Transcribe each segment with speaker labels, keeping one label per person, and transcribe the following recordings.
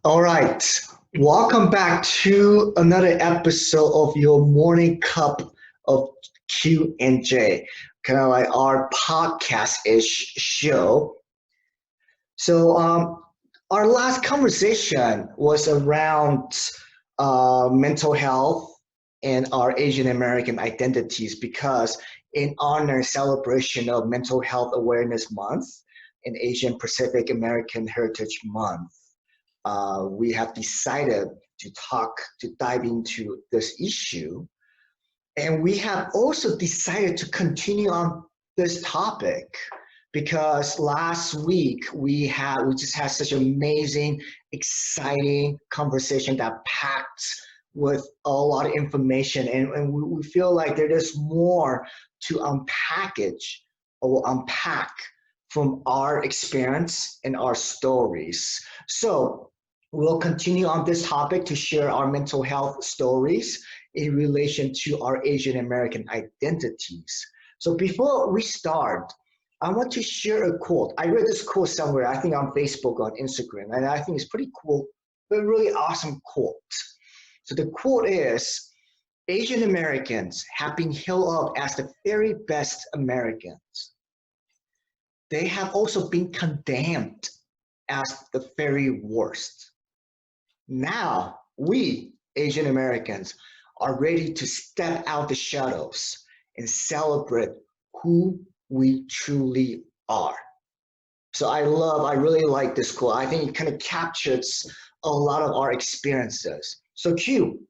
Speaker 1: All right. Welcome back to another episode of your morning cup of Q and J, kind of like our podcast-ish show. So, our last conversation was around mental health and our Asian American identities because in honor celebration of Mental Health Awareness Month and Asian Pacific American Heritage Month, we have decided to dive into this issue. And we have also decided to continue on this topic because last week we just had such an amazing, exciting conversation that packed with a lot of information, and we feel like there is more to unpackage or unpack from our experience and our stories. So we'll continue on this topic to share our mental health stories in relation to our Asian American identities. So before we start, I want to share a quote. I read this quote somewhere, I think on Facebook, on Instagram, and I think it's pretty cool, but really awesome quote. So the quote is, Asian Americans have been held up as the very best Americans. They have also been condemned as the very worst. Now, we, Asian Americans, are ready to step out the shadows and celebrate who we truly are. So I really like this quote. I think it kind of captures a lot of our experiences. So Q,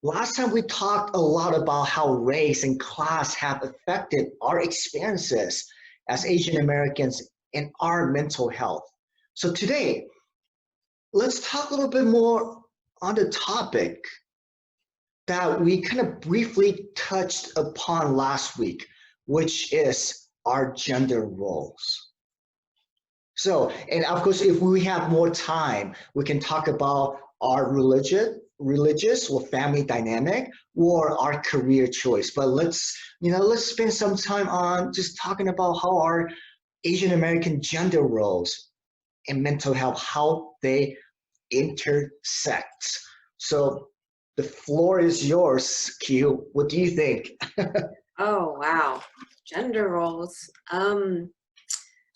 Speaker 1: last time we talked a lot about how race and class have affected our experiences as Asian Americans and our mental health. So today, let's talk a little bit more on the topic that we kind of briefly touched upon last week, which is our gender roles. So, and of course, if we have more time, we can talk about our religious or family dynamic or our career choice. But let's spend some time on just talking about how our Asian American gender roles and mental health, how they intersect. So the floor is yours, Q. What do you think?
Speaker 2: Oh, wow. Gender roles.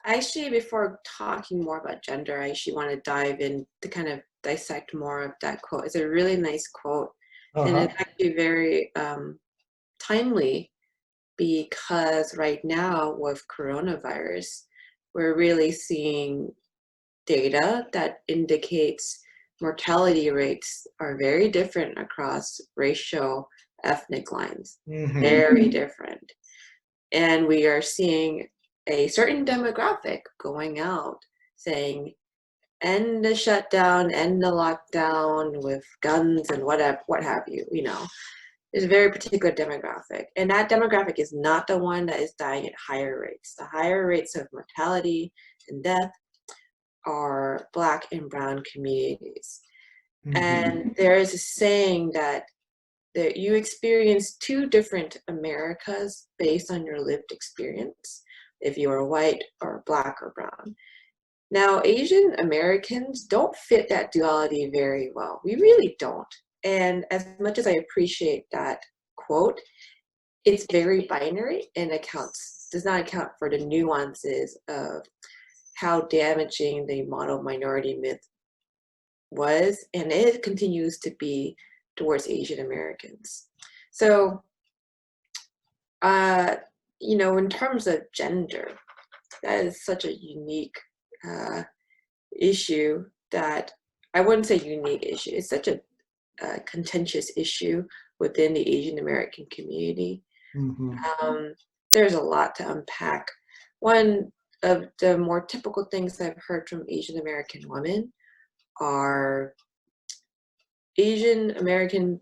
Speaker 2: Actually, before talking more about gender, I actually want to dive in to kind of dissect more of that quote. It's a really nice quote, and
Speaker 1: Uh-huh.
Speaker 2: it's actually very timely because right now with coronavirus, we're really seeing data that indicates mortality rates are very different across racial, ethnic lines.
Speaker 1: Mm-hmm.
Speaker 2: Very different. And we are seeing a certain demographic going out saying, end the shutdown, end the lockdown with guns and whatever, what have you, you know. There's a very particular demographic. And that demographic is not the one that is dying at higher rates. The higher rates of mortality and death are Black and brown communities.
Speaker 1: Mm-hmm.
Speaker 2: And there is a saying that you experience two different Americas based on your lived experience, if you are white or Black or brown. Now, Asian Americans don't fit that duality very well. We really don't. And as much as I appreciate that quote, it's very binary and does not account for the nuances of how damaging the model minority myth was, and it continues to be towards Asian Americans. So, uh, in terms of gender, that is such a unique issue that I wouldn't say unique issue. It's such a contentious issue within the Asian American community.
Speaker 1: Mm-hmm.
Speaker 2: There's a lot to unpack. One of the more typical things I've heard from Asian American women are Asian American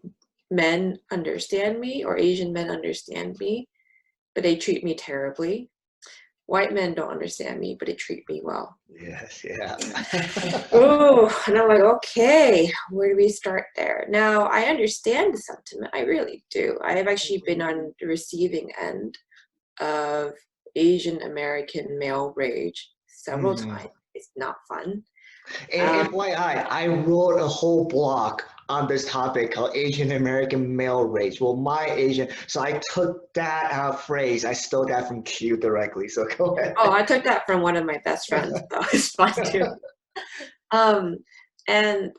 Speaker 2: men understand me, or Asian men understand me, but they treat me terribly. White men don't understand me, but they treat me well.
Speaker 1: Yes, yeah.
Speaker 2: Oh, and I'm like, okay, where do we start there? Now, I understand the sentiment. I really do. I have actually been on the receiving end of Asian American male rage several
Speaker 1: Mm-hmm.
Speaker 2: times. It's not fun.
Speaker 1: And FYI, I wrote a whole blog on this topic called Asian American male race. Well, my Asian, so I took that phrase, I stole that from Q directly. So go ahead.
Speaker 2: Oh, I took that from one of my best friends, so it's fun too. Um, and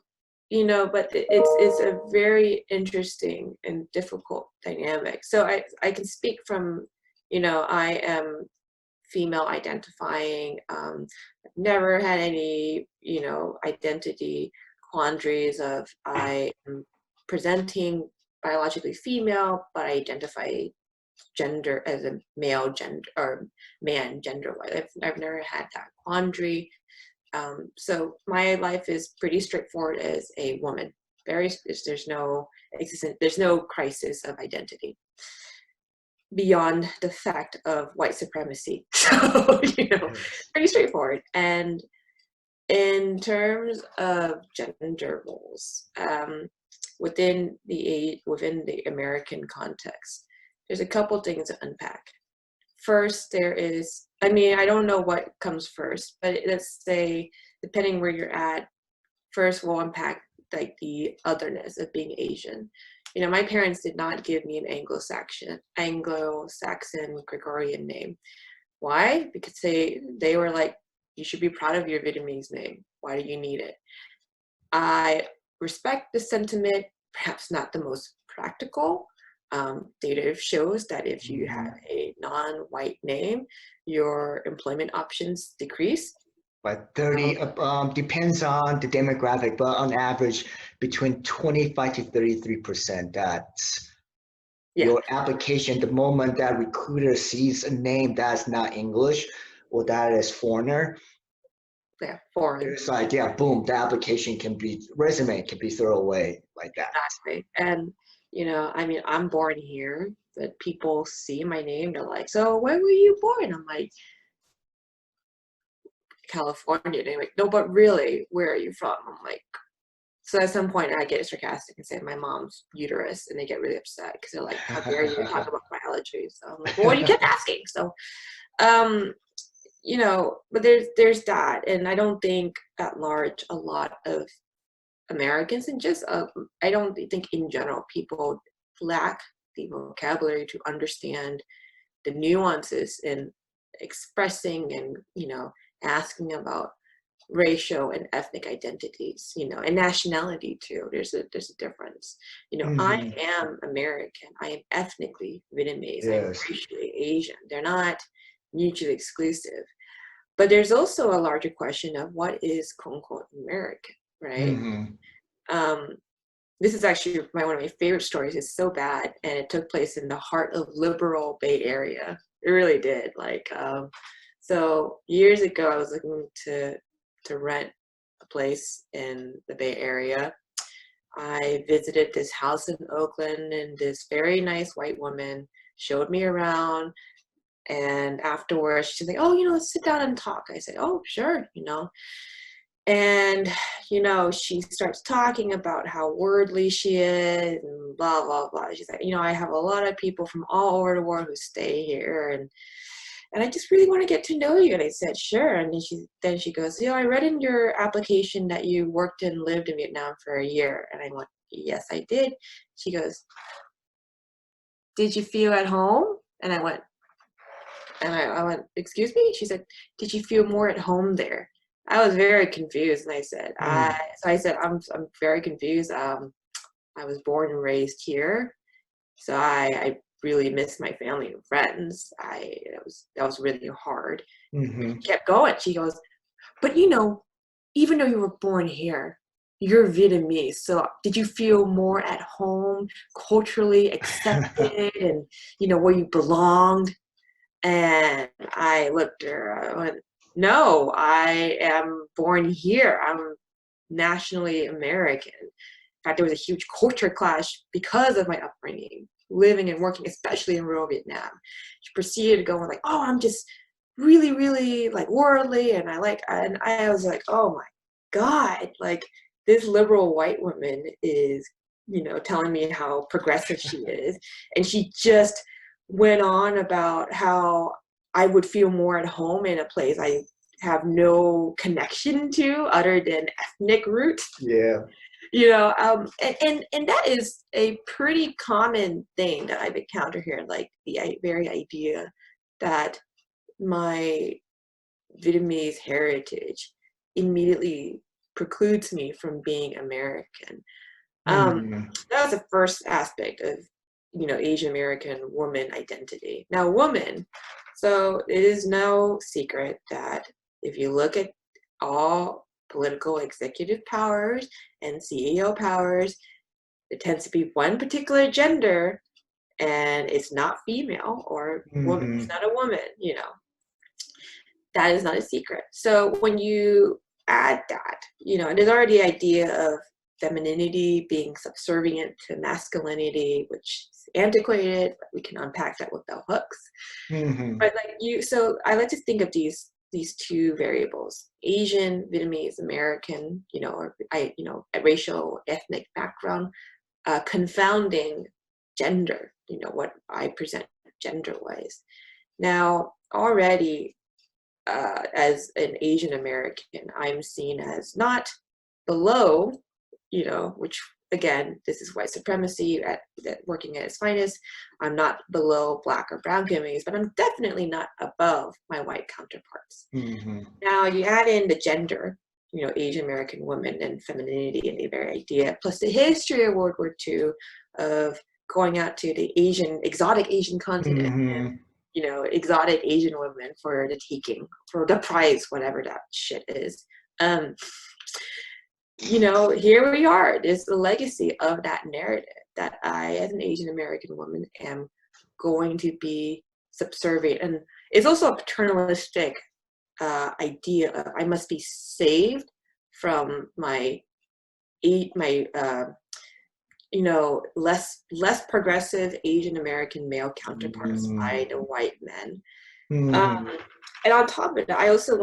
Speaker 2: but it's a very interesting and difficult dynamic. So I can speak from, I am female identifying. I've never had any, identity quandaries of I am presenting biologically female, but I identify gender as a male gender or man gender wise. I've never had that quandary. So my life is pretty straightforward as a woman. There's no crisis of identity beyond the fact of white supremacy. So, pretty straightforward. And in terms of gender roles, within the American context, there's a couple things to unpack. First, I don't know what comes first, but let's say, depending where you're at, first we'll unpack like the otherness of being Asian. My parents did not give me an Anglo-Saxon Gregorian name. Why? Because they were like, you should be proud of your Vietnamese name. Why do you need it? I respect the sentiment, perhaps not the most practical. Data shows that if you have a non-white name, your employment options decrease.
Speaker 1: But 30 depends on the demographic, but on average, between 25 to 33%. That's your application. The moment that recruiter sees a name that's not English or that is foreigner,
Speaker 2: foreign.
Speaker 1: It's like, boom, resume can be thrown away like that.
Speaker 2: Exactly. And I'm born here, but people see my name, they're like, so where were you born? I'm like, California. They're like, no, but really, where are you from? I'm like, so at some point I get sarcastic and say my mom's uterus, and they get really upset because they're like, how dare you talk about biology? So I'm like, well, you kept asking. So, but there's that, and I don't think at large a lot of Americans, and just I don't think in general people lack the vocabulary to understand the nuances in expressing and asking about racial and ethnic identities, and nationality too. There's a difference. I am American. I am ethnically Vietnamese.
Speaker 1: Yes.
Speaker 2: I'm racially Asian. They're not mutually exclusive. But there's also a larger question of what is quote unquote American, right? This is actually one of my favorite stories. It's so bad, and it took place in the heart of liberal Bay Area. It really did. So years ago, I was looking to rent a place in the Bay Area. I visited this house in Oakland, and this very nice white woman showed me around. And afterwards, she's like, "Oh, let's sit down and talk." I said, "Oh, sure," And, she starts talking about how worldly she is and blah, blah, blah. She's like, I have a lot of people from all over the world who stay here. And I just really want to get to know you. And I said, sure. And then she goes, I read in your application that you worked and lived in Vietnam for a year. And I went, yes, I did. She goes, did you feel at home? And I went, excuse me? She said, did you feel more at home there? I was very confused, and I said, I'm very confused. I was born and raised here, so I really miss my family and friends. That was really hard. She kept going. She goes, but even though you were born here, you're Vietnamese. So did you feel more at home, culturally accepted, and where you belonged? And I looked at her. I went, no, I am born here. I'm nationally American. In fact, there was a huge culture clash because of my upbringing, living and working, especially in rural Vietnam. She proceeded to go on like, oh, I'm just really, really like worldly. And I was like, oh my God, like this liberal white woman is, telling me how progressive she is. And she just went on about how I would feel more at home in a place I have no connection to other than ethnic root.
Speaker 1: Yeah.
Speaker 2: And that is a pretty common thing that I've encountered here, like the very idea that my Vietnamese heritage immediately precludes me from being American.
Speaker 1: Mm-hmm.
Speaker 2: That was the first aspect of, Asian American woman identity. Now, woman, so it is no secret that if you look at all political executive powers and CEO powers, it tends to be one particular gender, and it's not female or woman. It's
Speaker 1: Mm-hmm.
Speaker 2: not a woman. That is not a secret. So when you add that, and there's already the idea of femininity being subservient to masculinity, which is antiquated, but we can unpack that with bell hooks.
Speaker 1: Mm-hmm.
Speaker 2: But so I like to think of these two variables: Asian, Vietnamese, American, a racial, ethnic background, confounding gender. What I present gender-wise. Now, already as an Asian American, I'm seen as not below, which again, this is white supremacy working at its finest. I'm not below Black or brown communities, but I'm definitely not above my white counterparts.
Speaker 1: Mm-hmm.
Speaker 2: Now you add in the gender, Asian American woman and femininity and the very idea, plus the history of World War II of going out to the exotic Asian continent,
Speaker 1: Mm-hmm.
Speaker 2: exotic Asian women for the taking, for the prize, whatever that shit is. Here we are. There's the legacy of that narrative that I, as an Asian American woman, am going to be subservient. And it's also a paternalistic idea of I must be saved from my less progressive Asian American male counterparts by the white men.
Speaker 1: Mm-hmm.
Speaker 2: And on top of that, I also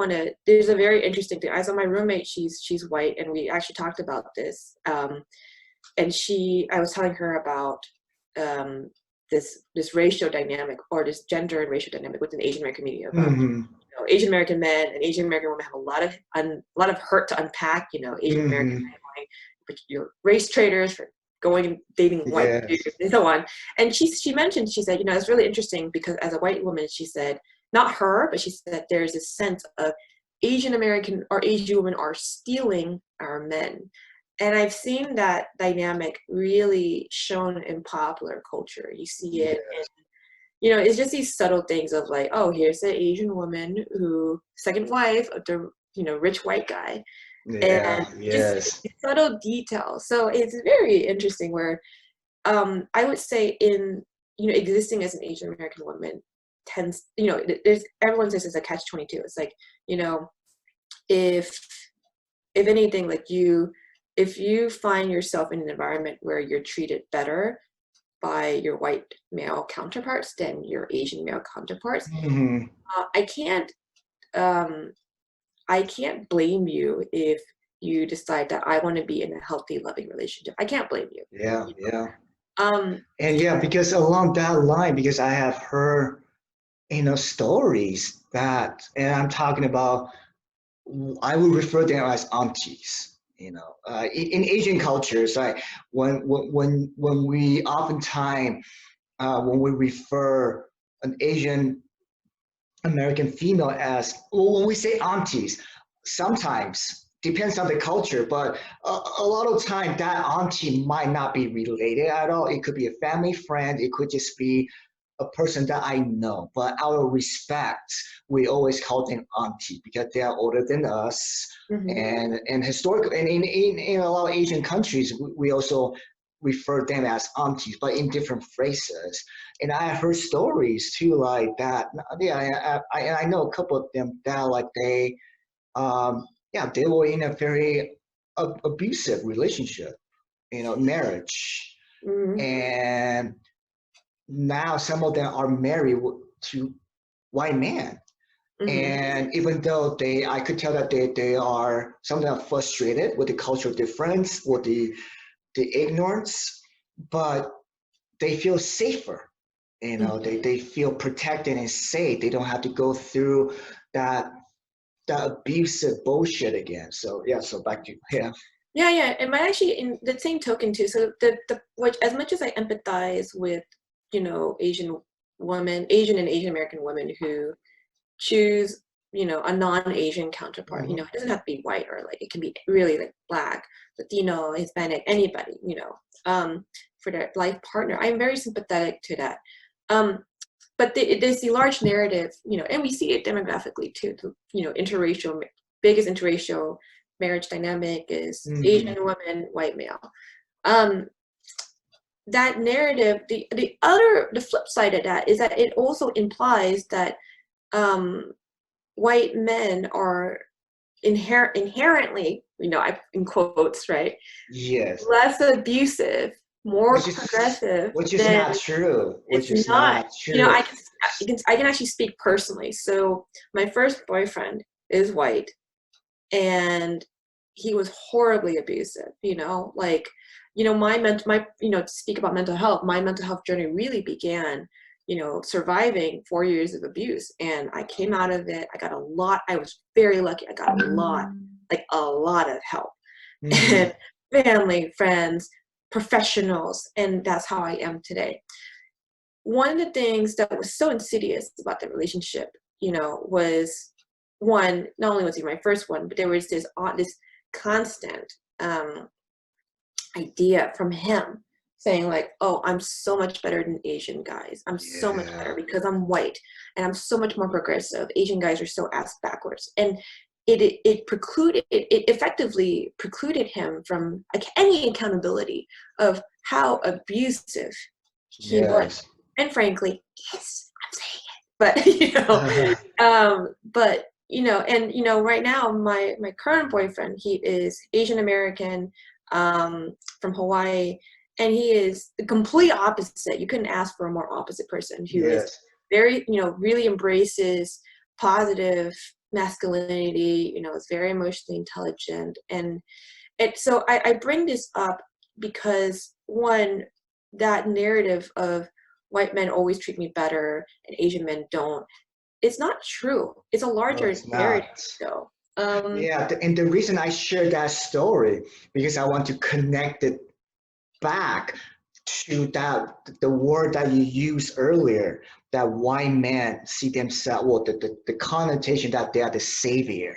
Speaker 2: there's a very interesting thing. I saw my roommate, she's white, and we actually talked about this. And I was telling her about this racial dynamic, or this gender and racial dynamic within the Asian American community about
Speaker 1: Mm-hmm.
Speaker 2: Asian American men and Asian American women have a lot of hurt to unpack. Asian American
Speaker 1: Mm-hmm.
Speaker 2: men going, you're race traders for going and dating white dudes
Speaker 1: Yes.
Speaker 2: and so on. And she mentioned, she said, it's really interesting because as a white woman, she said, not her, but she said there's a sense of Asian American or Asian women are stealing our men. And I've seen that dynamic really shown in popular culture. You see it in, it's just these subtle things of like, oh, here's the Asian woman who second wife of the, rich white guy.
Speaker 1: Yeah.
Speaker 2: And just
Speaker 1: Yes.
Speaker 2: subtle details. So it's very interesting where I would say in, existing as an Asian American woman tends, there's, everyone says it's a catch-22. It's like, if anything, like if you find yourself in an environment where you're treated better by your white male counterparts than your Asian male counterparts,
Speaker 1: Mm-hmm.
Speaker 2: I can't blame you if you decide that I want to be in a healthy, loving relationship. I can't blame you.
Speaker 1: Yeah. Yeah.
Speaker 2: Um,
Speaker 1: And yeah, because along that line, because I have heard, stories that, and I'm talking about, I would refer them as aunties. In Asian cultures, like when we oftentimes when we refer an Asian American female as, well, when we say aunties, sometimes depends on the culture, but a lot of time that auntie might not be related at all. It could be a family friend. It could just be a person that I know. But out of respect, we always call them auntie because they are older than us.
Speaker 2: mhm.
Speaker 1: And historically, and in a lot of Asian countries, we also refer them as aunties, but in different phrases. And I have heard stories too, like that. Yeah, I know a couple of them that like they were in a very abusive relationship, marriage,
Speaker 2: Mhm.
Speaker 1: and now some of them are married to white men.
Speaker 2: Mhm.
Speaker 1: And even though I could tell that they are some of them are frustrated with the cultural difference or the ignorance, but they feel safer.
Speaker 2: Mhm.
Speaker 1: They feel protected and safe. They don't have to go through that that abusive bullshit again. So yeah, so back to yeah.
Speaker 2: Yeah, and my actually in the same token too. So what, as much as I empathize with, you know, Asian and Asian American women who choose, you know, a non-Asian counterpart. You know, it doesn't have to be white, or like it can be really like black, Latino, Hispanic, anybody, you know, for their life partner. I'm very sympathetic to that. But there's the large narrative, you know, and we see it demographically too. You know, biggest interracial marriage dynamic is Asian woman, white male. That narrative, the flip side of that is that it also implies that white men are inherently, you know, in quotes, right?
Speaker 1: Yes.
Speaker 2: Less abusive, more progressive.
Speaker 1: Which is
Speaker 2: than
Speaker 1: not true. Which
Speaker 2: It's
Speaker 1: is
Speaker 2: not.
Speaker 1: not
Speaker 2: You know,
Speaker 1: true.
Speaker 2: I can actually speak personally. So my first boyfriend is white, and he was horribly abusive. You know, like, you know, you know, to speak about mental health, my mental health journey really began, you know, surviving 4 years of abuse, and I came out of it. I was very lucky. I got a lot of help, and family, friends, professionals, and that's how I am today. One of the things that was so insidious about the relationship, you know, was, one, not only was he my first one, but there was this constant idea from him saying like, oh, I'm so much better than Asian guys. I'm so much better because I'm white, and I'm so much more progressive. Asian guys are so ass backwards. And it effectively precluded him from like any accountability of how abusive he was.
Speaker 1: Yes.
Speaker 2: And frankly, yes, I'm saying it. But but you know, and you know, right now my current boyfriend, he is Asian American, from Hawaii, and he is the complete opposite. You couldn't ask for a more opposite person, who is
Speaker 1: Yes.
Speaker 2: very, you know, really embraces positive masculinity, you know, is very emotionally intelligent. And so I bring this up because, one, that narrative of white men always treat me better and Asian men don't, it's not true. It's a
Speaker 1: No,
Speaker 2: larger
Speaker 1: it's
Speaker 2: narrative
Speaker 1: not.
Speaker 2: though.
Speaker 1: Yeah, and the reason I share that story because I want to connect it back to that the word that you used earlier, that white men see themselves, well, the connotation that they are the savior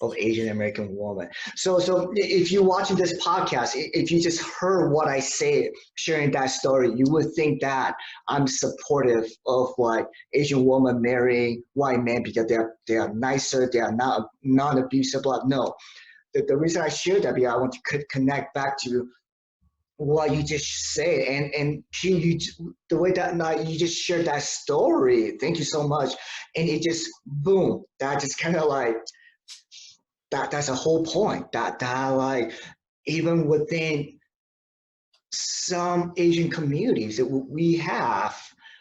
Speaker 1: of Asian American woman. So if you're watching this podcast, if you just heard what I say, sharing that story, you would think that I'm supportive of what Asian woman marrying white men because they are nicer, they are not non-abusive. No, the reason I share that because I want to connect back to what you just said, and Q, the way that now you just shared that story. Thank you so much, and it just boom, that just kind of like that's a whole point. That like even within some Asian communities that we have,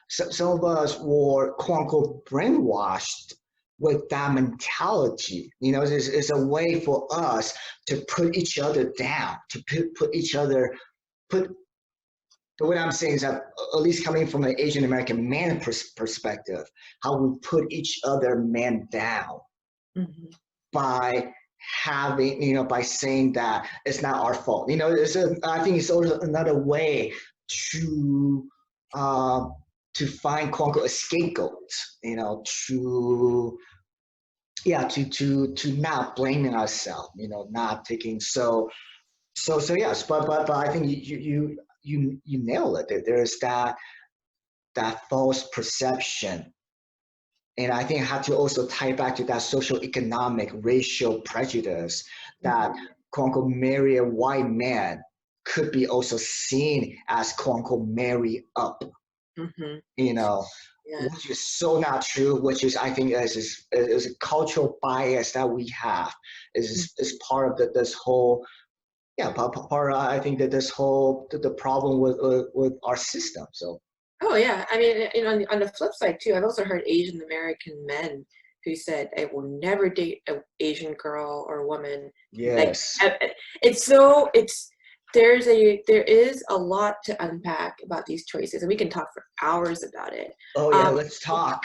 Speaker 1: some of us were quote unquote brainwashed with that mentality. You know, it's a way for us to put each other down, to put each other put. What I'm saying is that, at least coming from an Asian American man perspective, how we put each other men down by having, you know, by saying that it's not our fault. You know, I think it's also another way to uh, find quote unquote a scapegoat. You know, to yeah, to not blaming ourselves. You know, not taking so yes, but I think you nail it. There's that false perception. And I think I have to also tie back to that social economic racial prejudice that quote unquote marry a white man could be also seen as quote unquote marry up, you know,
Speaker 2: Yeah.
Speaker 1: which is so not true, which is I think is a cultural bias that we have, is part of this whole part I think that this whole the problem with our system. So
Speaker 2: Oh yeah, I mean, and on the flip side too, I've also heard Asian American men who said, "I will never date an Asian girl or woman." Like,
Speaker 1: yes.
Speaker 2: it's so it's there is a lot to unpack about these choices, and we can talk for hours about it.
Speaker 1: Oh yeah, let's talk.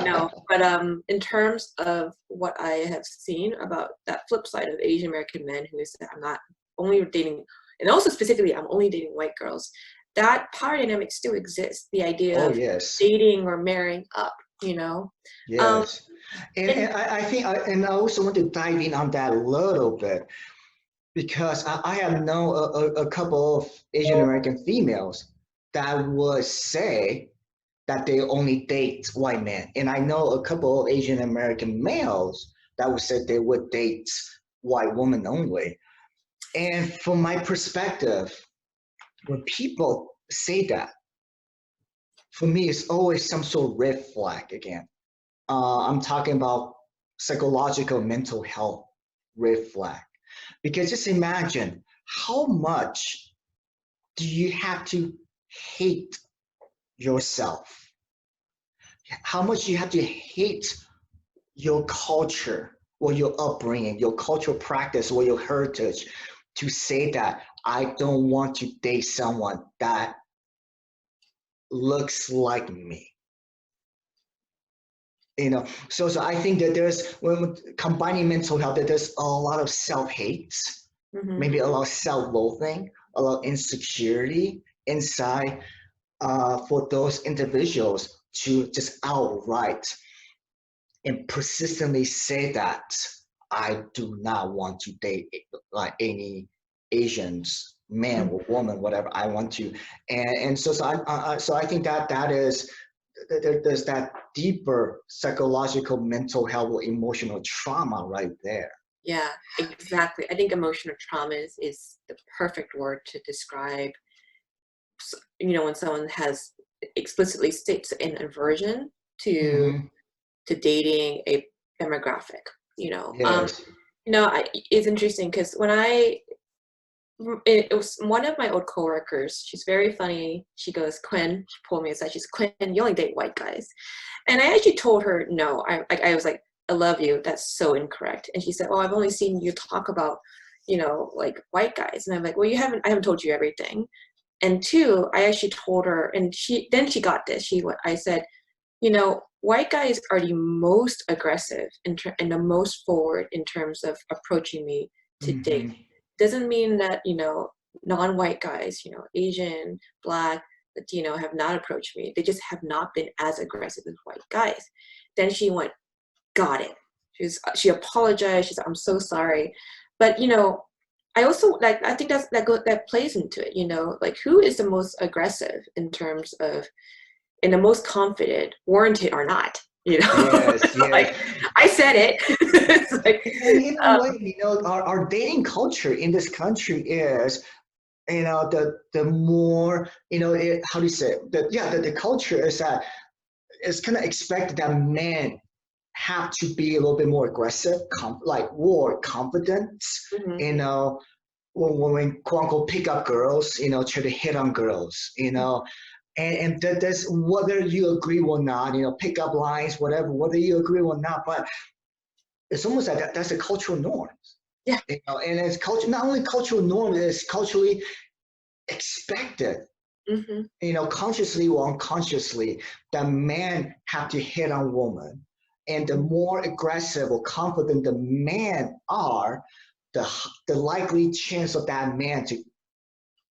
Speaker 2: No, but in terms of what I have seen about that flip side of Asian American men who say I'm not only dating, and also specifically I'm only dating white girls, that power dynamic still exists. The idea
Speaker 1: Oh
Speaker 2: of
Speaker 1: yes,
Speaker 2: dating or marrying up, you know. Um,
Speaker 1: yes. And,
Speaker 2: and
Speaker 1: and I think, and I also want to dive in on that a little bit because I have known a couple of Asian American females that would say that they only date white men. And I know a couple of Asian American males that would say they would date white women only. And from my perspective, when people say that, for me, it's always some sort of red flag again. I'm talking about psychological mental health red flag. Because just imagine how much do you have to hate yourself? How much you have to hate your culture or your upbringing, your cultural practice or your heritage to say that I don't want to date someone that looks like me. So I think that there's when combining mental health, that there's a lot of self-hate, maybe a lot of self-loathing, a lot of insecurity inside for those individuals to just outright and persistently say that I do not want to date like any Asians, man or woman, whatever I want to, so I think that that is there's that deeper psychological, mental health, or emotional trauma right there.
Speaker 2: Yeah, exactly. I think emotional trauma is the perfect word to describe, when someone has explicitly states an aversion to
Speaker 1: Mm-hmm.
Speaker 2: dating a demographic.
Speaker 1: Yes.
Speaker 2: It's interesting because it was one of my old coworkers. She's very funny. She goes, Quinn. She pulled me aside. She's Quinn. You only date white guys, and I actually told her no. I was like, I love you. That's so incorrect. And she said, oh, I've only seen you talk about, like white guys. And I'm like, well, I haven't told you everything. And two, I actually told her, and she got this. I said, white guys are the most aggressive and the most forward in terms of approaching me to date.
Speaker 1: Mm-hmm.
Speaker 2: Doesn't mean that, non-white guys, Asian, Black, Latino have not approached me. They just have not been as aggressive as white guys. Then she went, got it. She apologized. She said, I'm so sorry. But, I also I think that plays into it, like who is the most aggressive in terms of, and the most confident, warranted or not,
Speaker 1: Yes, yes.
Speaker 2: like I said it. It's like,
Speaker 1: And in a way, our dating culture in this country is, the more, how do you say it? The culture is that it's kind of expected that men have to be a little bit more aggressive, like more confident,
Speaker 2: mhm,
Speaker 1: you know, when quote unquote pick up girls, try to hit on girls, and that's whether you agree or not, pick up lines, whatever, whether you agree or not, but it's almost like that's a cultural norm.
Speaker 2: yeah,
Speaker 1: And it's culture, not only cultural norm, it's culturally expected,
Speaker 2: hmm,
Speaker 1: consciously or unconsciously, that men have to hit on women. And the more aggressive or confident the men are, the likely chance of that man to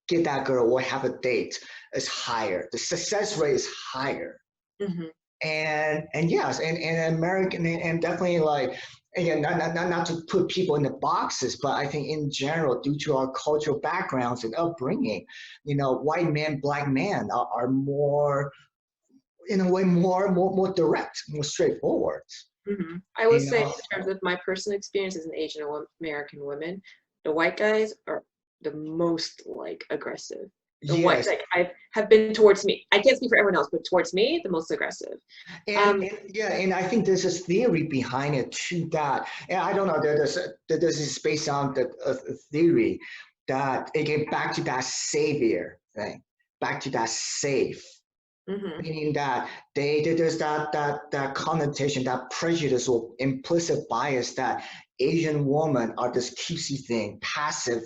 Speaker 1: get that girl or have a date is higher. The success rate is higher.
Speaker 2: hmm,
Speaker 1: And yes, and American, and definitely, like, again, not to put people in the boxes, but I think in general, due to our cultural backgrounds and upbringing, white men, black men are more, in a way, more direct, more straightforward.
Speaker 2: I would
Speaker 1: You
Speaker 2: say
Speaker 1: know,
Speaker 2: in terms of my personal experience as an Asian American woman, the white guys are the most like aggressive. The white
Speaker 1: yes,
Speaker 2: like I have been towards me. I can't speak for everyone else, but towards me, the most aggressive.
Speaker 1: and yeah, and I think there's a theory behind it to that. And I don't know, there's this based on a theory that, again, back to that savior thing, back to that safe,
Speaker 2: Hmm.
Speaker 1: meaning that there's that connotation, that prejudice or implicit bias that Asian women are this cutesy thing, passive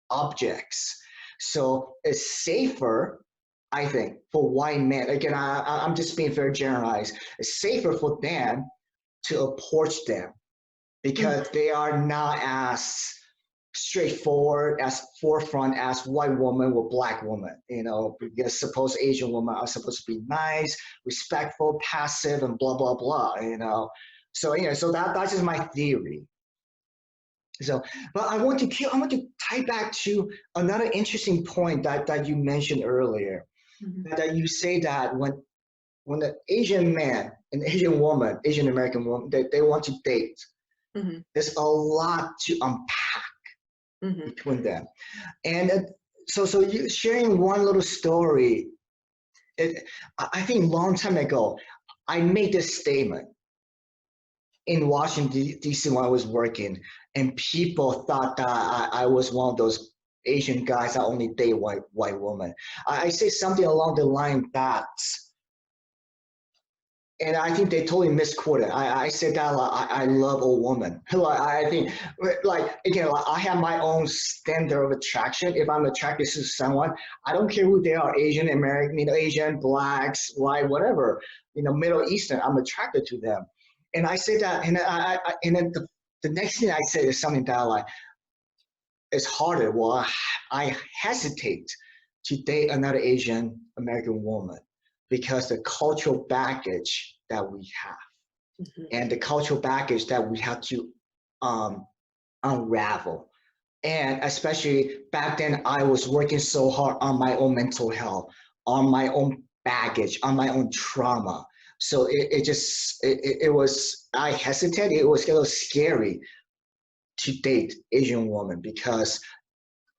Speaker 1: objects So it's safer, I think, for white men. Again, I'm just being very generalized. It's safer for them to approach them because they are not as straightforward, as forefront as white woman or black woman. Because suppose Asian women are supposed to be nice, respectful, passive, and blah blah blah. So that's just my theory. So, but I want to tie back to another interesting point that you mentioned earlier. That you say that when the Asian man, an Asian woman, Asian American woman, they want to date, there's a lot to unpack between them. And so you sharing one little story, I think a long time ago, I made this statement in Washington, D.C. when I was working, and people thought that I was one of those Asian guys that only date white women. I say something along the line that, and I think they totally misquoted. I said that like, I love a woman. Like I think, like again, like, I have my own standard of attraction. If I'm attracted to someone, I don't care who they are, Asian, American, Asian, blacks, white, whatever, Middle Eastern. I'm attracted to them, and I say that, and and then the next thing I say is something that like it's harder. Well, I hesitate to date another Asian American woman because the cultural baggage that we have and the cultural baggage that we have to unravel. And especially back then, I was working so hard on my own mental health, on my own baggage, on my own trauma. So it was, I hesitated. It was a little scary to date Asian woman because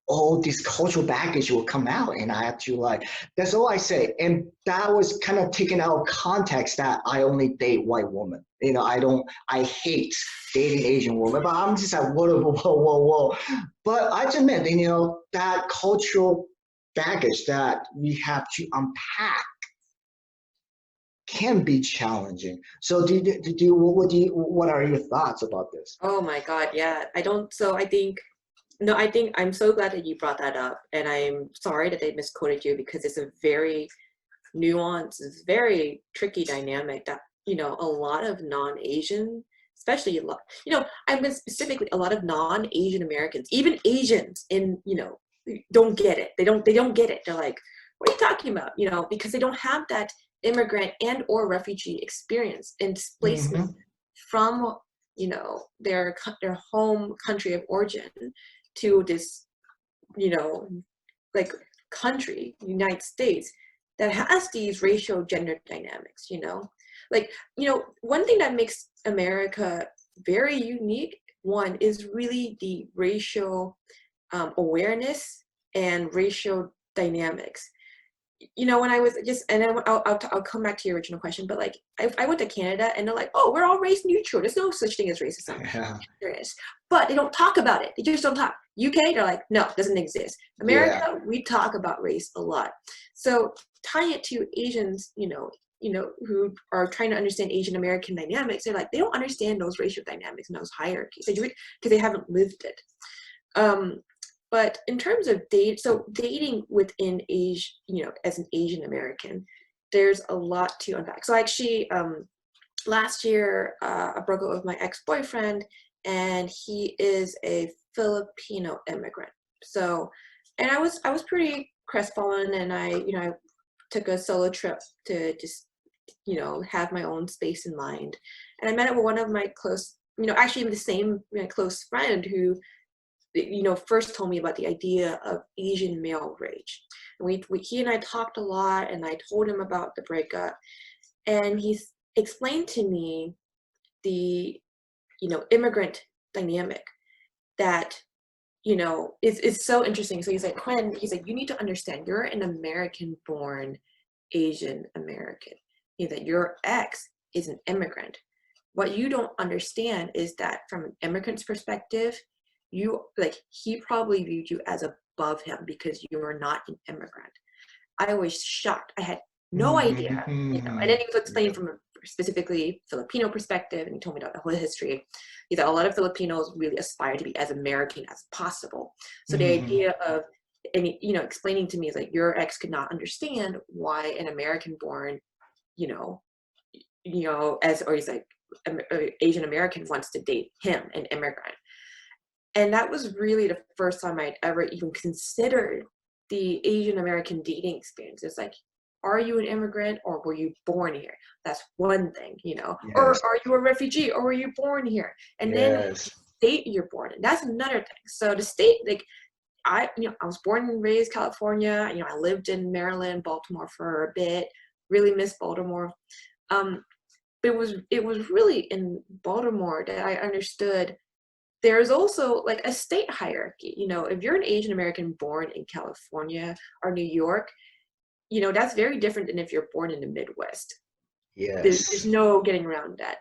Speaker 1: all this cultural baggage will come out, and I have to like, that's all I say. And that was kind of taken out of context that I only date white women. I hate dating Asian women, but I'm just like, whoa. But I just meant, that cultural baggage that we have to unpack can be challenging. So what are your thoughts about this?
Speaker 2: Oh my God, yeah. I think I'm so glad that you brought that up, and I'm sorry that they misquoted you because it's a very nuanced, it's very tricky dynamic that, a lot of non-Asian, especially I mean specifically a lot of non-Asian Americans, even Asians don't get it. They don't get it. They're like, what are you talking about? Because they don't have that immigrant and or refugee experience and displacement from, their home country of origin to this, like country, United States, that has these racial gender dynamics, one thing that makes America very unique, one is really the racial awareness and racial dynamics. When I was and then I'll come back to your original question, but like I went to Canada and they're like, oh, we're all race neutral. There's no such thing as racism. Yeah. There is, but they don't talk about it. They just don't talk. UK, they're like, no, it doesn't exist. America, we talk about race a lot. So tying it to Asians, who are trying to understand Asian American dynamics, they're like, they don't understand those racial dynamics and those hierarchies because they haven't lived it. But in terms of dating within Asia, as an Asian American, there's a lot to unpack. So actually, last year, I broke up with my ex-boyfriend, and he is a Filipino immigrant. So, and I was pretty crestfallen, and I took a solo trip to just, have my own space in mind. And I met up with one of my close, actually the same close friend who, first told me about the idea of Asian male rage. And he and I talked a lot, and I told him about the breakup, and he explained to me the, immigrant dynamic that, is so interesting. So he's like, Quinn, you need to understand, you're an American-born Asian American. That your ex is an immigrant. What you don't understand is that from an immigrant's perspective, he probably viewed you as above him because you are not an immigrant. I was shocked. I had no idea, and then he was explaining from a specifically Filipino perspective, and he told me about the whole history. He said a lot of Filipinos really aspire to be as American as possible. So the idea of and you know, explaining to me is like, your ex could not understand why an American born, you know, as, or he's like, Asian American wants to date him, an immigrant. And that was really the first time I'd ever even considered the Asian American dating experience. It's like, are you an immigrant or were you born here? That's one thing, you know, or
Speaker 1: Yes.
Speaker 2: are you a refugee or were you born here? And then
Speaker 1: Yes.
Speaker 2: the state you're born in, that's another thing. So the state, like, I was born and raised California. You know, I lived in Maryland, Baltimore for a bit. Really miss Baltimore. But it was really in Baltimore that I understood there's also like a state hierarchy. You know, if you're an Asian American born in California or New York, you know, that's very different than if you're born in the Midwest. There's
Speaker 1: Yes.
Speaker 2: no getting around that.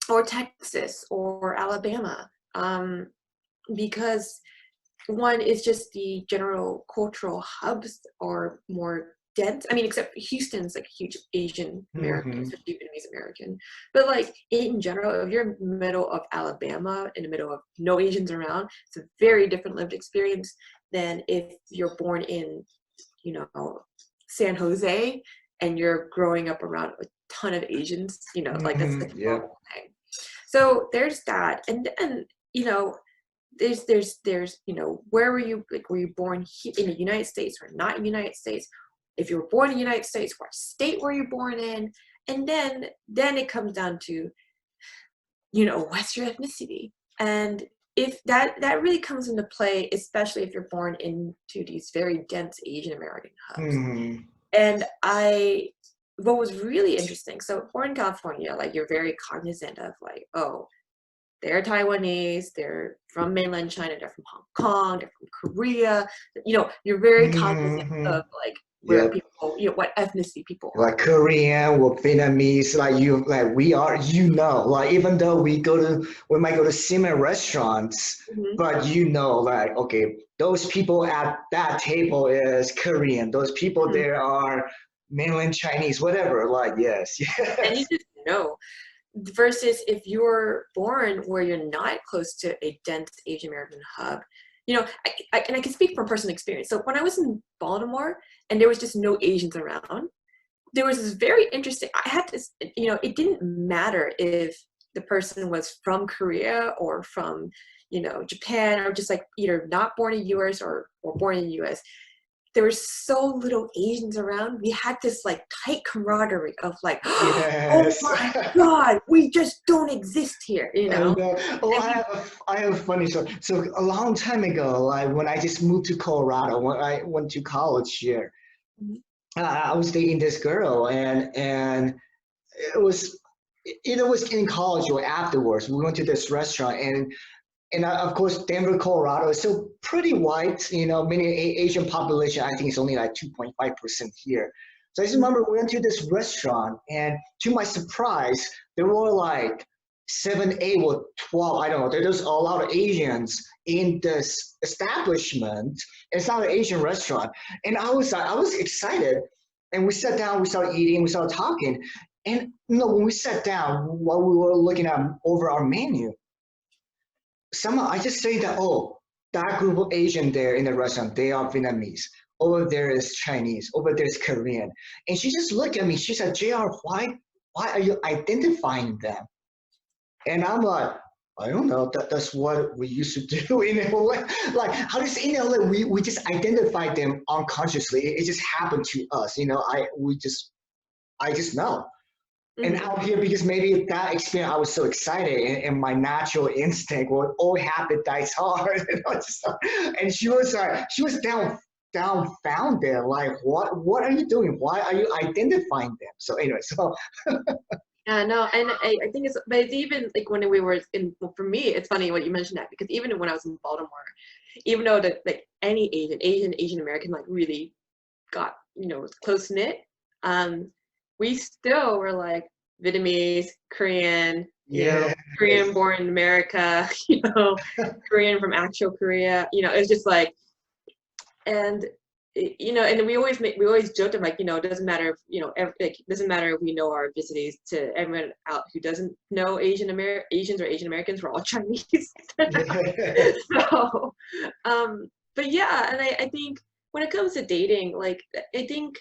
Speaker 2: Or Texas or Alabama. Because one is just the general cultural hubs are more dense. I mean, except Houston's like a huge Asian American,
Speaker 1: Mm-hmm.
Speaker 2: especially Vietnamese American. But like in general, if you're in the middle of Alabama, in the middle of no Asians around, it's a very different lived experience than if you're born in, you know, San Jose and you're growing up around a ton of Asians. You know, like that's such
Speaker 1: Mm-hmm.
Speaker 2: a
Speaker 1: Yep.
Speaker 2: normal thing. So there's that, and then you know, there's you know, where were you, like, were you born in the United States or not in the United States? If you were born in the United States, what state were you born in? And then it comes down to, you know, what's your ethnicity? And if that really comes into play, especially if you're born into these very dense Asian American hubs.
Speaker 1: Mm-hmm.
Speaker 2: And what was really interesting, so born in California, like, you're very cognizant of like, oh, they're Taiwanese, they're from mainland China, they're from Hong Kong, they're from Korea. You know, you're very cognizant
Speaker 1: Mm-hmm.
Speaker 2: of like where
Speaker 1: Yep.
Speaker 2: people, you know, what ethnicity people
Speaker 1: Like
Speaker 2: are.
Speaker 1: Korean or Vietnamese, like you, like we are, you know, like even though we might go to similar restaurants,
Speaker 2: Mhm.
Speaker 1: but you know, like, okay, those people at that table is Korean, those people
Speaker 2: Mhm.
Speaker 1: there are mainland Chinese, whatever, like, yes,
Speaker 2: And you
Speaker 1: yes.
Speaker 2: just know. Versus if you're born where you're not close to a dense Asian American hub, you know, and I can speak from personal experience. So when I was in Baltimore and there was just no Asians around, there was this very interesting, I had this, you know, it didn't matter if the person was from Korea or from, you know, Japan, or just like either not born in US or born in the US. There was so little Asians around. We had this like tight camaraderie of like, oh
Speaker 1: Yes.
Speaker 2: my God, we just don't exist here, you
Speaker 1: I
Speaker 2: know?
Speaker 1: know. Oh,
Speaker 2: And
Speaker 1: I have a funny story. So a long time ago, like when I just moved to Colorado, when I went to college here,
Speaker 2: we,
Speaker 1: I was dating this girl, and it was either was in college or afterwards. We went to this restaurant, and of course Denver, Colorado is still pretty white. You know, many Asian population. I think it's only like 2.5% here. So I just remember we went to this restaurant, and to my surprise, there were like 7, 8, or 12. I don't know. There's a lot of Asians in this establishment. It's not an Asian restaurant, and I was excited. And we sat down, we started eating, we started talking, and you know, when we sat down, while we were looking at over our menu, somehow I just say that, oh, that group of Asian there in the restaurant, they are Vietnamese. Over there is Chinese. Over there is Korean. And she just looked at me. She said, JR, why are you identifying them? And I'm like, I don't know. That's what we used to do in LA. Like, how does in LA we just identify them unconsciously? It just happened to us. You know, I just know. And
Speaker 2: mm-hmm.
Speaker 1: out here, because maybe that experience, I was so excited, and my natural instinct, well, all habit dies hard. You know, and she was downfounded, like, what are you doing? Why are you identifying them? So anyway, so
Speaker 2: Yeah, no, and I think but it's even like when we were in, well, for me, it's funny what you mentioned that, because even when I was in Baltimore, even though that like any Asian American like really got, you know, close knit, we still were like Vietnamese, Korean, you know,
Speaker 1: yeah,
Speaker 2: Korean born in America, you know, Korean from actual Korea, you know, it's just like, and you know, and we always joked, I'm like, you know, it doesn't matter if, you know, like, it doesn't matter if we know our ethnicities, to everyone out who doesn't know Asians or Asian Americans, we're all Chinese.
Speaker 1: yeah.
Speaker 2: So, but yeah, and I think when it comes to dating, like I think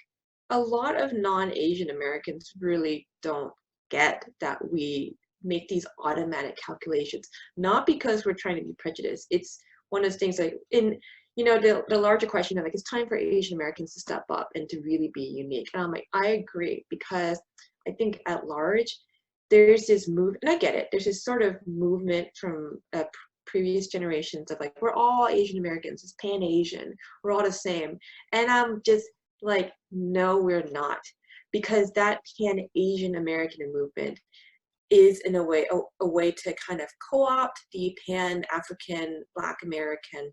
Speaker 2: a lot of non-Asian Americans really don't get that we make these automatic calculations, not because we're trying to be prejudiced. It's one of those things like in, you know, the larger question of like, it's time for Asian Americans to step up and to really be unique. And I'm like, I agree, because I think at large, there's this move, and I get it, there's this sort of movement from previous generations of like, we're all Asian Americans, it's Pan-Asian, we're all the same. And I'm just like, no, we're not. Because that Pan-Asian American movement is in a way a way to kind of co-opt the Pan-African Black American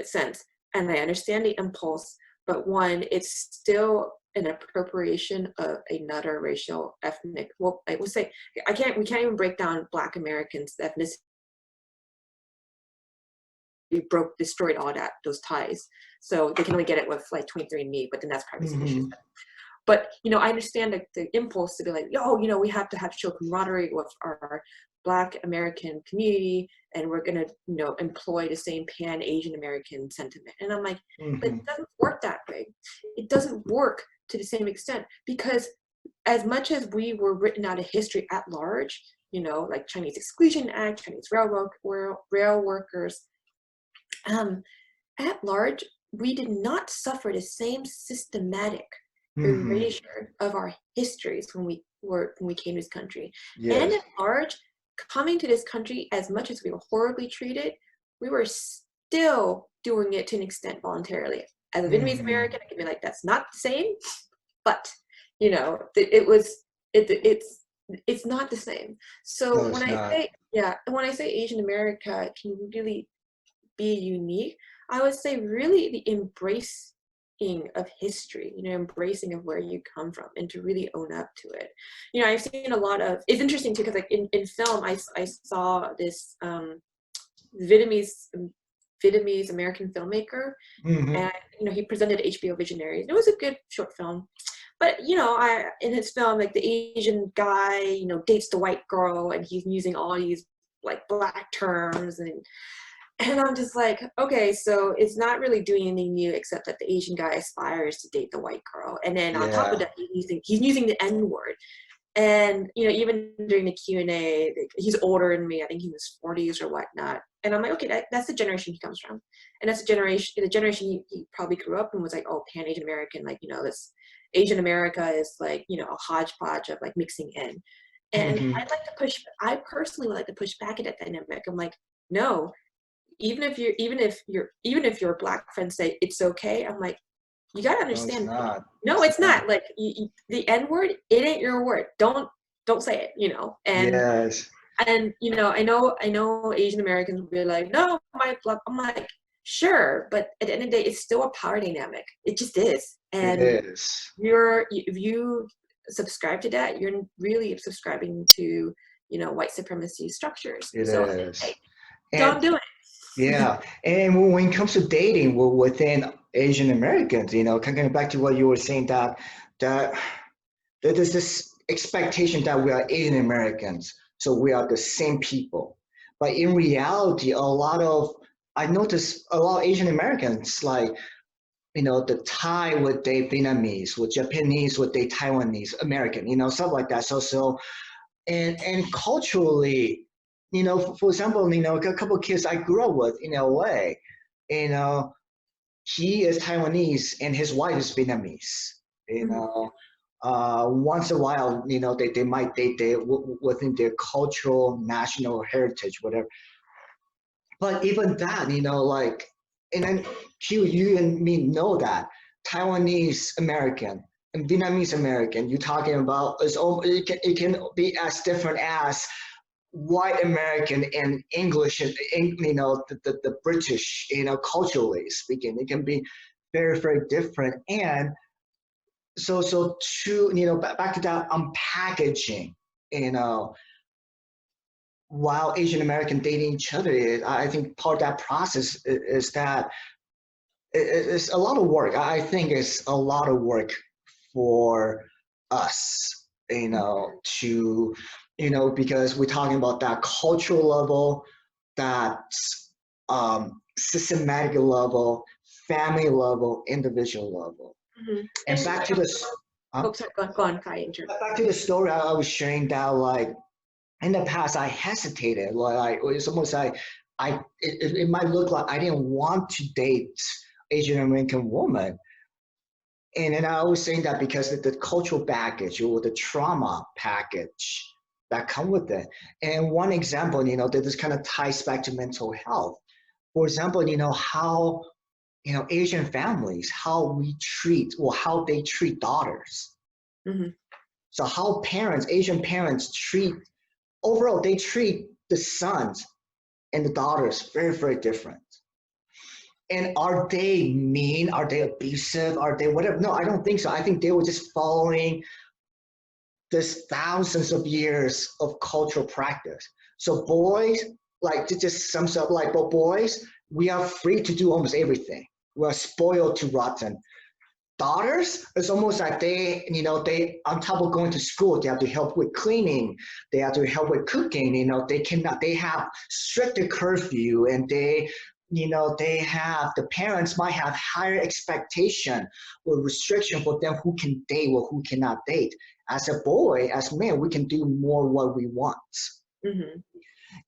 Speaker 2: sense. And I understand the impulse, but one, it's still an appropriation of another racial ethnic, well, I would say, we can't even break down Black Americans ethnicity. We destroyed all those ties. So they can only get it with like 23andMe, but then that's privacy issues. But, you know, I understand the impulse to be like, yo, you know, we have to show camaraderie with our Black American community, and we're going to, you know, employ the same Pan-Asian American sentiment. And I'm like, but it doesn't work that way. It doesn't work to the same extent, because as much as we were written out of history at large, you know, like Chinese Exclusion Act, Chinese rail workers, at large, we did not suffer the same systematic erasure of our histories when we came to this country.
Speaker 1: Yes.
Speaker 2: And at large, coming to this country, as much as we were horribly treated, we were still doing it to an extent voluntarily. As a Vietnamese American, I can be like, that's not the same, but you know, it's not the same. So
Speaker 1: No,
Speaker 2: when I say Asian America can really be unique, I would say really the embracing of history, you know, embracing of where you come from, and to really own up to it. You know, I've seen a lot of, it's interesting too, because like in film, I saw this Vietnamese American filmmaker, and you know, he presented HBO Visionaries. It was a good short film. But you know, in his film, like the Asian guy, you know, dates the white girl, and he's using all these like Black terms, and I'm just like, okay, so it's not really doing anything new except that the Asian guy aspires to date the white girl, and then on top of that, he's using the N-word. And you know, even during the Q&A, he's older than me. I think he was 40s or whatnot. And I'm like, okay, that's the generation he comes from, and that's the generation he probably grew up and was like, oh, Pan-Asian American, like, you know, this Asian America is like, you know, a hodgepodge of like mixing in. And I personally would like to push back at that dynamic. I'm like, no. Even if your Black friends say it's okay, I'm like, you gotta understand. No, it's not. Like the N-word, it ain't your word. Don't say it. You know. And
Speaker 1: yes.
Speaker 2: And you know, I know Asian Americans will be like, no, my Black. I'm like, sure, but at the end of the day, it's still a power dynamic. It just is. And
Speaker 1: it is.
Speaker 2: if you subscribe to that, you're really subscribing to, you know, white supremacy structures.
Speaker 1: It
Speaker 2: so
Speaker 1: is.
Speaker 2: Hey,
Speaker 1: And
Speaker 2: don't do it.
Speaker 1: yeah, and when it comes to dating within Asian Americans, you know, coming back to what you were saying, that there's this expectation that we are Asian Americans, so we are the same people. But in reality, I notice a lot of Asian Americans, like, you know, the Thai with the Vietnamese, with Japanese with the Taiwanese American, you know, stuff like that. So and culturally, you know, for example, you know, a couple of kids I grew up with in LA, you know, he is Taiwanese and his wife is Vietnamese. You know, once in a while, you know, they might date within their cultural, national heritage, whatever. But even that, you know, like, and then you and me know that Taiwanese American and Vietnamese American, you're talking about, it can be as different as white American and English, and you know, the British, you know, culturally speaking, it can be very, very different. And so to, you know, back to that unpackaging, you know, while Asian American dating each other, I think part of that process is that it's a lot of work. I think it's a lot of work for us, you know, to, you know, because we're talking about that cultural level, that systematic level, family level, individual level.
Speaker 2: Mm-hmm.
Speaker 1: And back to the
Speaker 2: oh, sorry, go on, Kai.
Speaker 1: back to the story I was sharing that like in the past I hesitated. Like it's almost like it might look like I didn't want to date Asian American woman. And then I was saying that because of the cultural baggage or the trauma package that come with it. And one example, that this kind of ties back to mental health. For example, how Asian families, how we treat or how they treat daughters.
Speaker 2: Mm-hmm.
Speaker 1: So how Asian parents treat, overall, they treat the sons and the daughters very, very different. And are they mean? Are they abusive? Are they whatever? No, I don't think so. I think they were just following this thousands of years of cultural practice. So boys, like to just sums up, like, but boys, we are free to do almost everything. We are spoiled to rotten. Daughters, it's almost like they on top of going to school, they have to help with cleaning, they have to help with cooking. They have stricter curfew, and they have, the parents might have higher expectation or restriction for them who can date or who cannot date. As a boy, as men, we can do more what we want.
Speaker 2: Mm-hmm.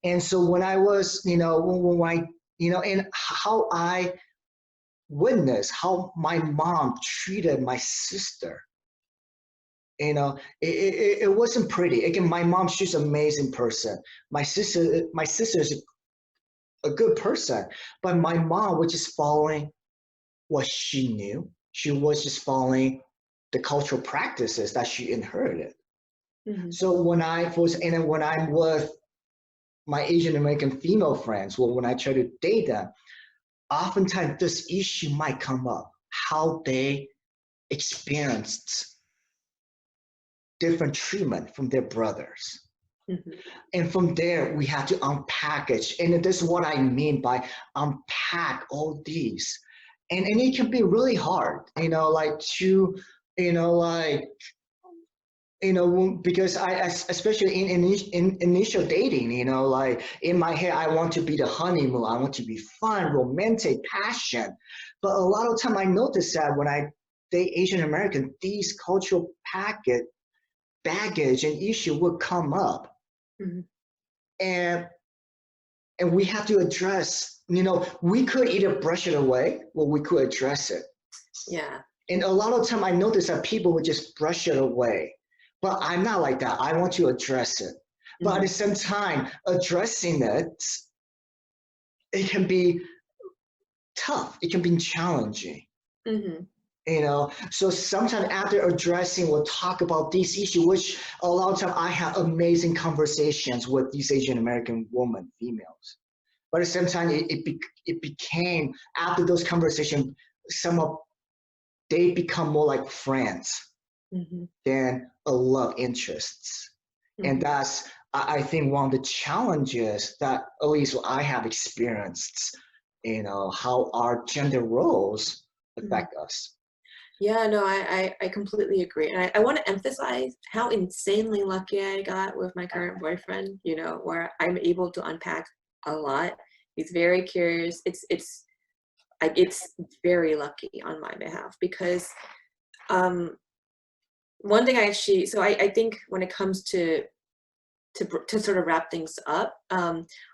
Speaker 1: And so when I was, and how I witnessed how my mom treated my sister, it wasn't pretty. Again, my mom, she's an amazing person. My sister is a good person, but my mom was just following what she knew. She was just following the cultural practices that she inherited.
Speaker 2: Mm-hmm.
Speaker 1: So when I'm with my Asian American female friends, well, when I try to date them, oftentimes this issue might come up, how they experienced different treatment from their brothers.
Speaker 2: Mm-hmm.
Speaker 1: And from there, we have to unpackage. And this is what I mean by unpack all these. And it can be really hard, because especially in initial dating, like in my head, I want to be the honeymoon. I want to be fun, romantic, passion. But a lot of time I notice that when I date Asian American, these cultural baggage and issue will come up.
Speaker 2: Mm-hmm.
Speaker 1: And we have to address, we could either brush it away or we could address it.
Speaker 2: Yeah.
Speaker 1: And a lot of time I notice that people would just brush it away. But I'm not like that. I want to address it. But at the same time, addressing it can be tough. It can be challenging.
Speaker 2: Mm-hmm.
Speaker 1: So sometimes after addressing, we'll talk about these issues, which a lot of time I have amazing conversations with these Asian American women, females. But at the same time, it became, after those conversations, they become more like friends
Speaker 2: Mm-hmm.
Speaker 1: than a love interests.
Speaker 2: Mm-hmm.
Speaker 1: And that's, I think, one of the challenges that at least I have experienced, how our gender roles affect us.
Speaker 2: Yeah, no, I completely agree. And I want to emphasize how insanely lucky I got with my current boyfriend, where I'm able to unpack a lot. He's very curious. It's very lucky on my behalf because one thing I think when it comes to sort of wrap things up,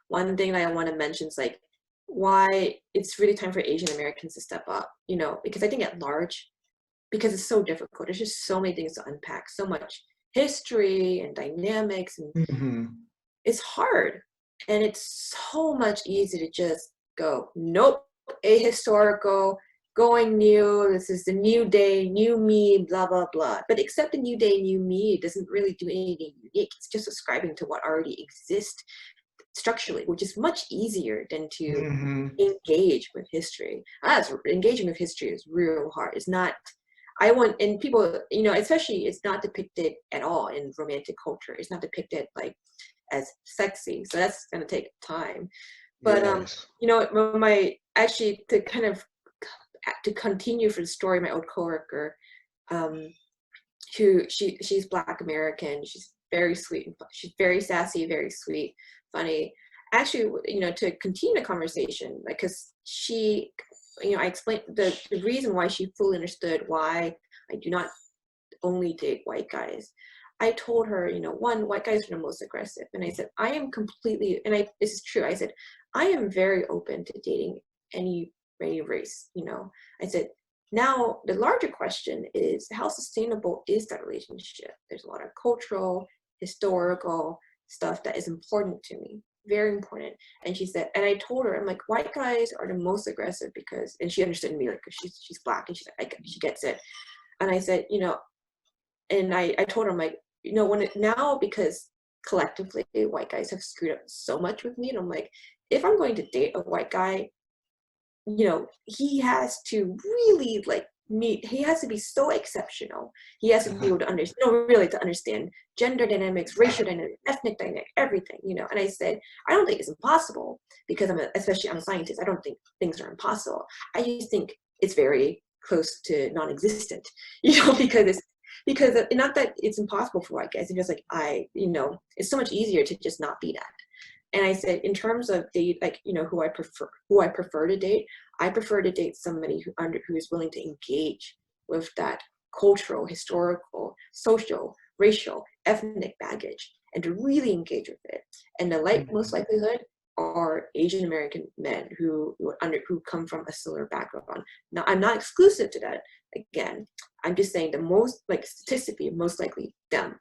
Speaker 2: one thing that I want to mention is like why it's really time for Asian Americans to step up, because I think at large, because it's so difficult. There's just so many things to unpack, so much history and dynamics, and
Speaker 1: Mm-hmm.
Speaker 2: it's hard. And it's so much easier to just go, nope, ahistorical, going new, this is the new day, new me, blah, blah, blah. But except the new day, new me doesn't really do anything unique. It's just ascribing to what already exists structurally, which is much easier than to
Speaker 1: Mm-hmm.
Speaker 2: engage with history. Engaging with history is real hard. It's not, and people, especially it's not depicted at all in romantic culture. It's not depicted like as sexy. So that's going to take time. But,
Speaker 1: Yes.
Speaker 2: actually to continue for the story, my old coworker, she's Black American. She's very sweet. She's very sassy, very sweet, funny. actually, you know, to continue the conversation, like, because she, you know, I explained the reason why she fully understood why I do not only date white guys. I told her, you know, one, white guys are the most aggressive. And I said, I am completely, and this is true. I said, I am very open to dating any race, you know. I said, now the larger question is how sustainable is that relationship? There's a lot of cultural, historical stuff that is important to me, very important. And she said, and I told her, I'm like, white guys are the most aggressive because, and she understood me, like, cause she's black and she gets it. And I said, you know, and I told her, I'm like, you know, now, because collectively white guys have screwed up so much with me, and I'm like, if I'm going to date a white guy, you know, he has to really like he has to be so exceptional. He has to be able to understand, no, really to understand gender dynamics, racial dynamics, ethnic dynamics, everything, you know. And I said, I don't think it's impossible because especially I'm a scientist. I don't think things are impossible. I just think it's very close to non-existent, you know, because not that it's impossible for white guys. It's just like, you know, it's so much easier to just not be that. And I said, in terms of date, like, you know, who I prefer to date, I prefer to date somebody who is willing to engage with that cultural, historical, social, racial, ethnic baggage, and to really engage with it. And the most likelihood are Asian American men who come from a similar background. Now, I'm not exclusive to that. Again, I'm just saying the most, like, statistically, most likely them.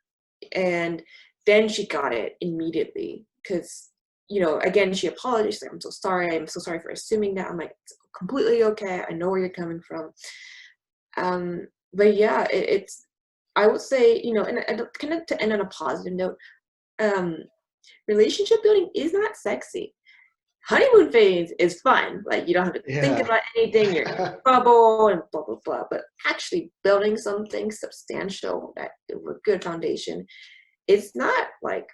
Speaker 2: And then she got it immediately because, you know, again, she apologized. Like, I'm so sorry for assuming that. I'm like, it's completely okay. I know where you're coming from. But yeah, it's, I would say, you know, and kind of to end on a positive note, relationship building is not sexy. Honeymoon phase is fun. Like, you don't have to think about anything. You're in a bubble and blah, blah, blah. But actually building something substantial that with good foundation, it's not like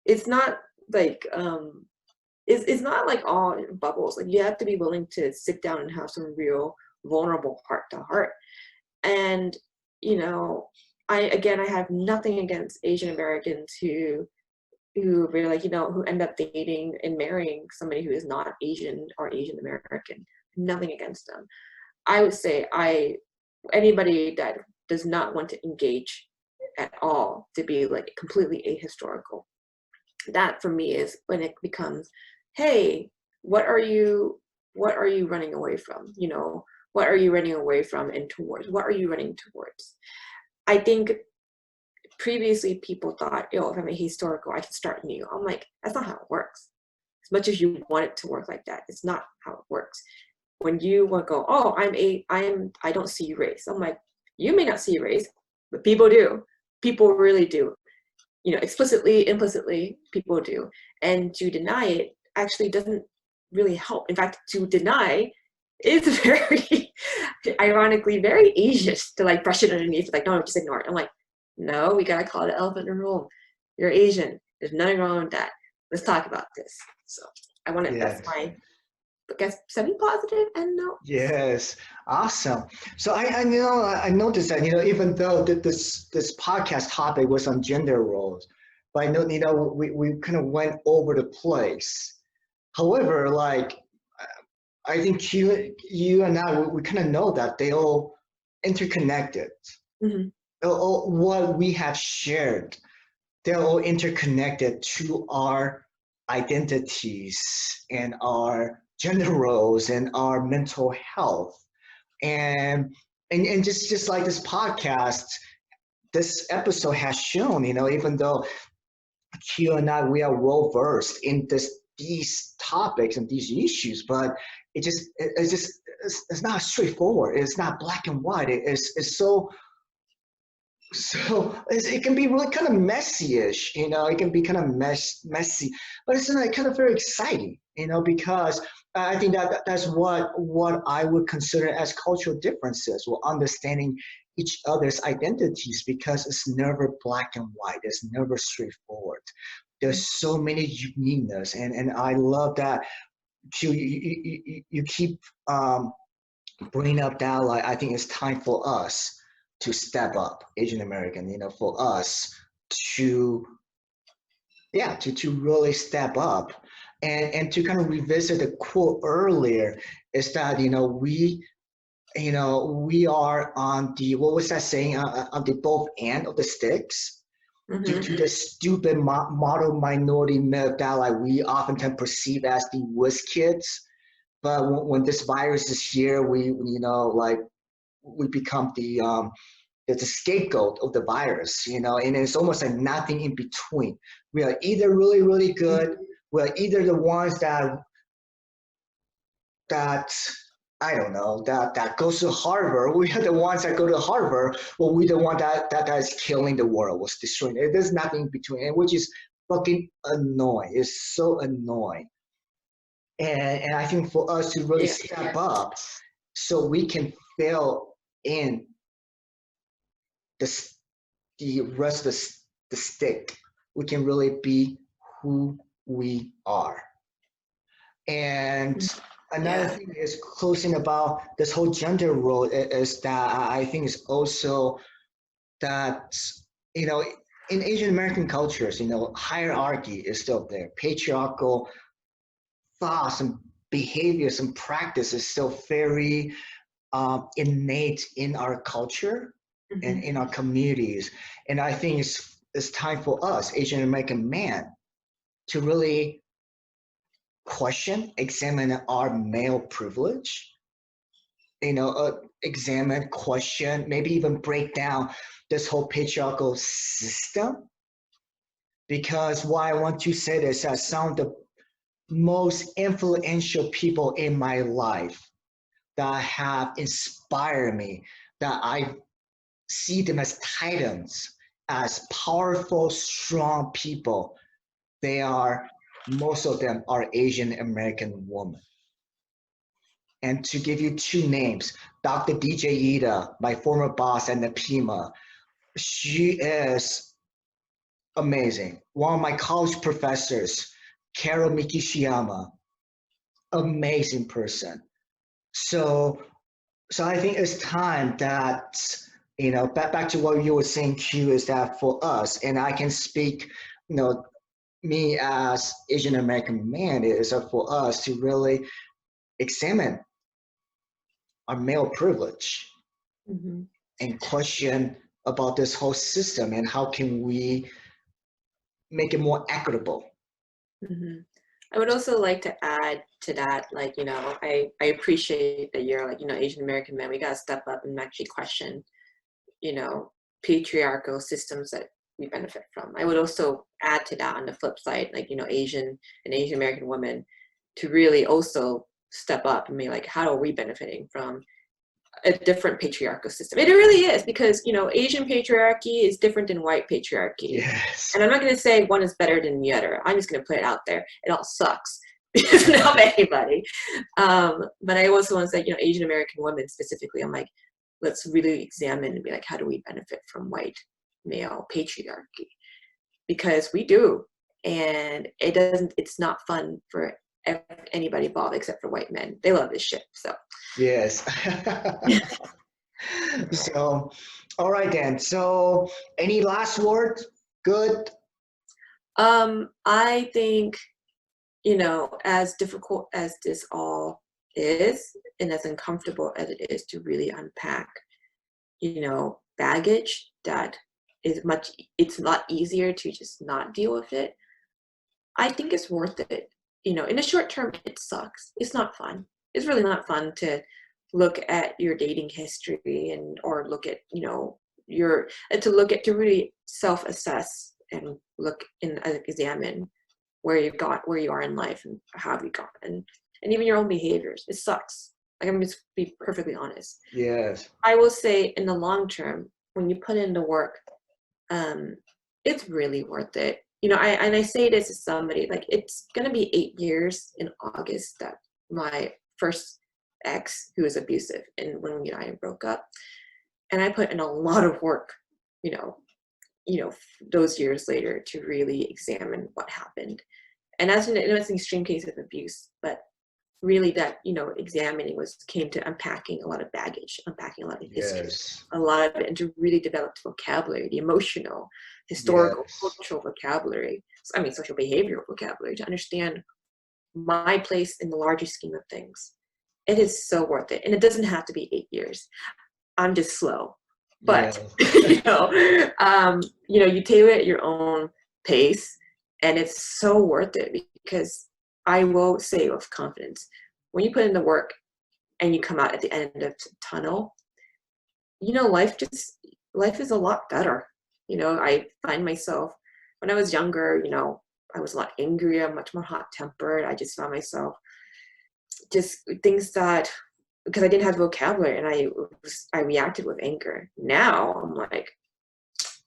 Speaker 2: it's not like all bubbles. Like, you have to be willing to sit down and have some real vulnerable heart to heart. And, you know, I have nothing against Asian Americans who really, like, you know, who end up dating and marrying somebody who is not Asian or Asian American. Nothing against them. I would say anybody that does not want to engage at all, to be like completely ahistorical. That for me is when it becomes, hey, what are you running away from? You know, what are you running away from and towards? What are you running towards? I think previously people thought, if I'm ahistorical, I can start new. I'm like, that's not how it works. As much as you want it to work like that, it's not how it works. When you want to go, oh, I don't see race. I'm like, you may not see race, but people do. People really do. You know, explicitly, implicitly, people do. And to deny it actually doesn't really help. In fact, to deny is very, ironically, very Asian, to like brush it underneath, like, no, just ignore it. I'm like, no, we gotta call it the elephant in the room. You're Asian. There's nothing wrong with that. Let's talk about this. So I want to, that's my, I guess, semi-positive and no.
Speaker 1: Yes, awesome. So I noticed that, you know, even though this podcast topic was on gender roles, but I know, you know, we kind of went over the place. However, like, I think you and I, we kind of know that they all interconnected.
Speaker 2: Mm-hmm.
Speaker 1: All, what we have shared, they're all interconnected to our identities and our gender roles and our mental health. And just like this podcast, this episode has shown, you know, even though Q and I, we are well versed in these topics and these issues, but it's not straightforward. It's not black and white. It's so it can be really kind of messy-ish, you know. It can be kind of messy, but it's like kind of very exciting, you know, because I think that's what I would consider as cultural differences, or understanding each other's identities, because it's never black and white. It's never straightforward. There's so many uniqueness, and I love that you keep bringing up that, like, I think it's time for us to step up, Asian American, you know, for us to really step up And to kind of revisit the quote earlier is that, we are on the, what was that saying, on the both end of the sticks, due to the stupid model minority myth that like we oftentimes perceive as the worst kids. But when this virus is here, like we become the scapegoat of the virus, and it's almost like nothing in between. We are either really, really good, we're either the ones that I don't know, that goes to Harvard. We are the ones that go to Harvard, or we the one that is killing the world, was destroying it. There's nothing in between, which is fucking annoying. It's so annoying. And I think for us to really step up so we can fill in the the rest of the stick, we can really be who we are. And another thing is closing about this whole gender role is that I think is also that, in Asian American cultures, hierarchy is still there. Patriarchal thoughts and behaviors and practices still very innate in our culture and in our communities. And I think it's time for us, Asian American men, to really question, examine our male privilege, examine, question, maybe even break down this whole patriarchal system. Because why I want to say this, as some of the most influential people in my life that have inspired me, that I see them as titans, as powerful, strong people. Most of them are Asian American women. And to give you two names, Dr. DJ Ida, my former boss at APAHM, she is amazing. One of my college professors, Carol Mikishiyama, amazing person. So I think it's time that, back to what you were saying, Q, is that for us, and I can speak, me as Asian American man, is for us to really examine our male privilege and question about this whole system and how can we make it more equitable.
Speaker 2: I would also like to add to that, I appreciate that you're Asian American men, we got to step up and actually question, patriarchal systems that we benefit from. I would also add to that on the flip side, Asian and Asian American women to really also step up and be like, how are we benefiting from a different patriarchal system? It really is, because Asian patriarchy is different than white patriarchy.
Speaker 1: Yes.
Speaker 2: And I'm not going to say one is better than the other. I'm just going to put it out there. It all sucks. It doesn't help anybody. But I also want to say, Asian American women specifically, I'm like, let's really examine and be like, how do we benefit from white male patriarchy? Because we do, and it's not fun for anybody involved except for white men. They love this shit. So
Speaker 1: yes. So all right then, so any last words? Good.
Speaker 2: I think, as difficult as this all is, and as uncomfortable as it is to really unpack, baggage that is it's a lot easier to just not deal with it. I think it's worth it. In the short term, it sucks. It's not fun. It's really not fun to look at your dating history or look at, to really self-assess and look and examine where you are in life and how have you gotten, and even your own behaviors. It sucks. Like, I'm just be perfectly honest.
Speaker 1: Yes.
Speaker 2: I will say, in the long term, when you put in the work, it's really worth it. I say this as somebody, like, it's gonna be 8 years in August that my first ex, who was abusive, and when I broke up, and I put in a lot of work, those years later to really examine what happened. And that's an extreme case of abuse, but really that, examining came to unpacking a lot of baggage, unpacking a lot of history,
Speaker 1: Yes.
Speaker 2: a lot of it, and to really develop vocabulary, the emotional, historical,
Speaker 1: Yes.
Speaker 2: cultural vocabulary, social behavioral vocabulary, to understand my place in the larger scheme of things, it is so worth it. And it doesn't have to be 8 years. I'm just slow.
Speaker 1: Yeah.
Speaker 2: But, you tailor it at your own pace, and it's so worth it, because I will say with confidence, when you put in the work and you come out at the end of the tunnel, life is a lot better. I find myself, when I was younger, I was a lot angrier, much more hot-tempered. I just found myself just things that, because I didn't have the vocabulary, and I reacted with anger. Now I'm like,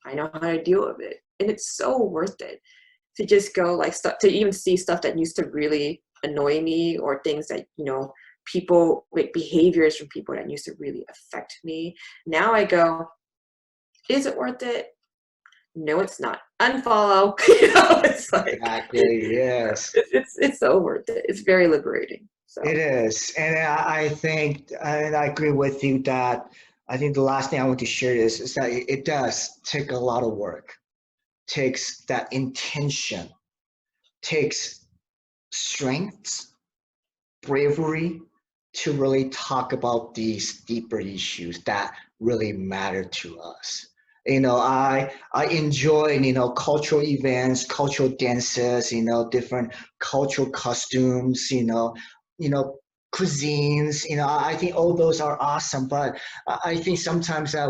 Speaker 2: I know how to deal with it, and it's so worth it to just go like stuff, to even see stuff that used to really annoy me, or things that people, like behaviors from people that used to really affect me. Now I go, is it worth it? No, it's not. Unfollow. It's like,
Speaker 1: Exactly. Yes.
Speaker 2: it's so worth it. It's very liberating. So
Speaker 1: It is, and I think, and I agree with you that I think the last thing I want to share is that it does take a lot of work, takes that intention, takes strength, bravery to really talk about these deeper issues that really matter to us. I enjoy cultural events, cultural dances, different cultural costumes, you know cuisines. I think all those are awesome, but I think sometimes that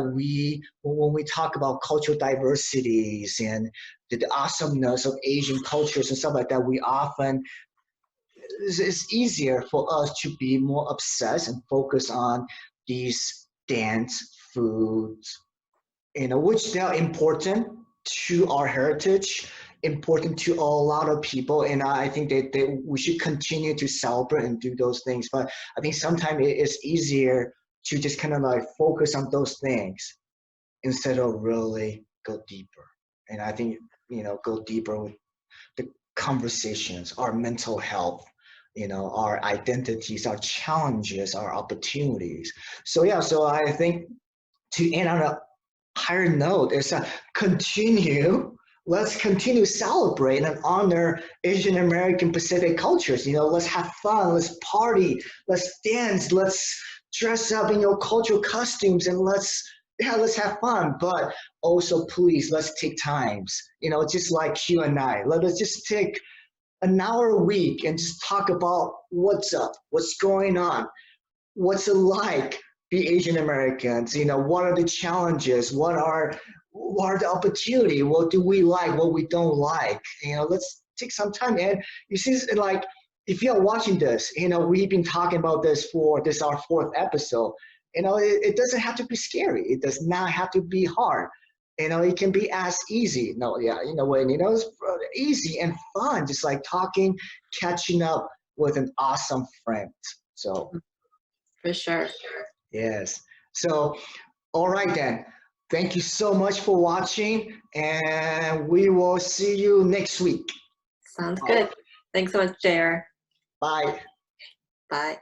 Speaker 1: when we talk about cultural diversities and the awesomeness of Asian cultures and stuff like that, we often, it's easier for us to be more obsessed and focus on these dance foods, which they are important to our heritage, important to a lot of people, and I think that we should continue to celebrate and do those things. But I think sometimes it's easier to just kind of like focus on those things instead of really go deeper. And I think go deeper with the conversations, our mental health, our identities, our challenges, our opportunities. So yeah, so I think to end on a higher note is let's continue celebrate and honor Asian American Pacific cultures. Let's have fun, let's party, let's dance, let's dress up in your cultural costumes, and let's have fun. But also, please, let's take times, just like you and I, let us just take an hour a week and just talk about what's up, what's going on, what's it like be Asian Americans. What are the challenges? What are the opportunity? What do we like? What we don't like? Let's take some time. And you see, like, if you are watching this, we've been talking about this this our fourth episode. It doesn't have to be scary. It does not have to be hard. It can be as easy. No, yeah, when it's easy and fun, just like talking, catching up with an awesome friend. So
Speaker 2: for sure.
Speaker 1: yes. So all right then. Thank you so much for watching, and we will see you next week.
Speaker 2: Sounds good. Thanks so much, JR.
Speaker 1: Bye.
Speaker 2: Bye.